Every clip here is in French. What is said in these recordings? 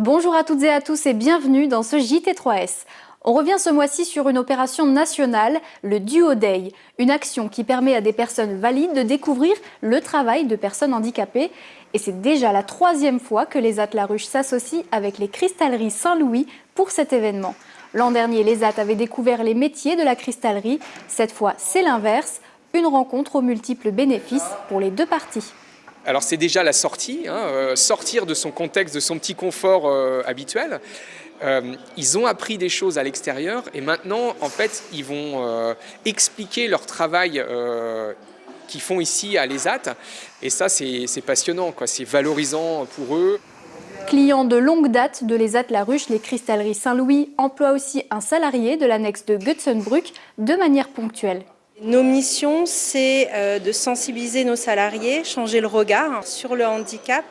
Bonjour à toutes et à tous et bienvenue dans ce JT3S. On revient ce mois-ci sur une opération nationale, le Duo Day, une action qui permet à des personnes valides de découvrir le travail de personnes handicapées. Et c'est déjà la 3e fois que les AT Laruche s'associent avec les Cristalleries Saint-Louis pour cet événement. L'an dernier, les AT avaient découvert les métiers de la cristallerie. Cette fois, c'est l'inverse, une rencontre aux multiples bénéfices pour les deux parties. Alors c'est déjà la sortie, sortir de son contexte, de son petit confort habituel. Ils ont appris des choses à l'extérieur et maintenant, en fait, ils vont expliquer leur travail qu'ils font ici à l'ESAT. Et ça, c'est passionnant, quoi. C'est valorisant pour eux. Clients de longue date de l'ESAT Laruche, les Cristalleries Saint-Louis emploient aussi un salarié de l'annexe de Götzenbrück de manière ponctuelle. Nos missions, c'est de sensibiliser nos salariés, changer le regard sur le handicap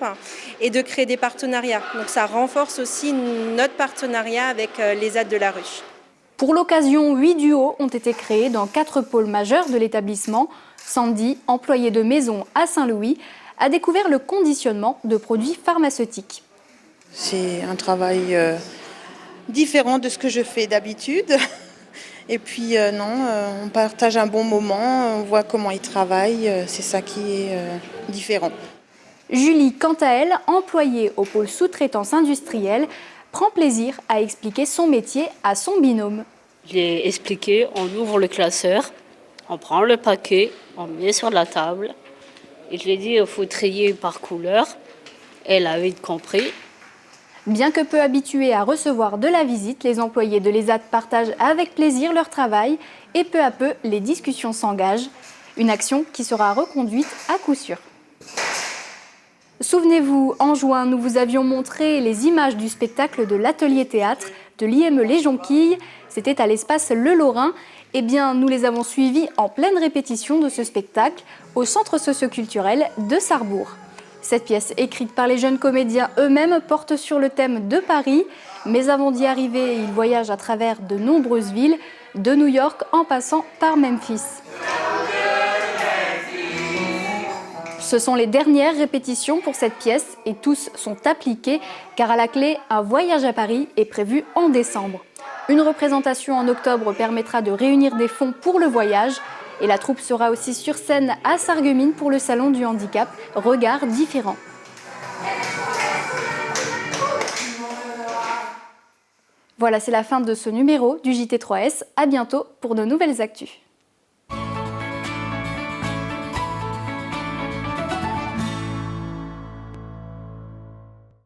et de créer des partenariats. Donc ça renforce aussi notre partenariat avec les AT de Laruche. Pour l'occasion, 8 duos ont été créés dans 4 pôles majeurs de l'établissement. Sandy, employée de maison à Saint-Louis, a découvert le conditionnement de produits pharmaceutiques. C'est un travail différent de ce que je fais d'habitude. Et puis on partage un bon moment, on voit comment ils travaillent, c'est ça qui est différent. Julie, quant à elle, employée au pôle sous-traitance industrielle, prend plaisir à expliquer son métier à son binôme. Je l'ai expliqué, on ouvre le classeur, on prend le paquet, on le met sur la table. Et je lui ai dit, il faut trier par couleur. Elle a vite compris. Bien que peu habitués à recevoir de la visite, les employés de l'ESAT partagent avec plaisir leur travail et peu à peu, les discussions s'engagent. Une action qui sera reconduite à coup sûr. Souvenez-vous, en juin, nous vous avions montré les images du spectacle de l'atelier théâtre de l'IME Les Jonquilles. C'était à l'espace Le Lorrain. Eh bien, nous les avons suivis en pleine répétition de ce spectacle au centre socioculturel de Sarrebourg. Cette pièce, écrite par les jeunes comédiens eux-mêmes, porte sur le thème de Paris. Mais avant d'y arriver, ils voyagent à travers de nombreuses villes, de New York en passant par Memphis. Ce sont les dernières répétitions pour cette pièce et tous sont appliqués car à la clé, un voyage à Paris est prévu en décembre. Une représentation en octobre permettra de réunir des fonds pour le voyage. Et la troupe sera aussi sur scène à Sarreguemines pour le Salon du Handicap, Regards différents. Voilà, c'est la fin de ce numéro du JT3S. À bientôt pour de nouvelles actus.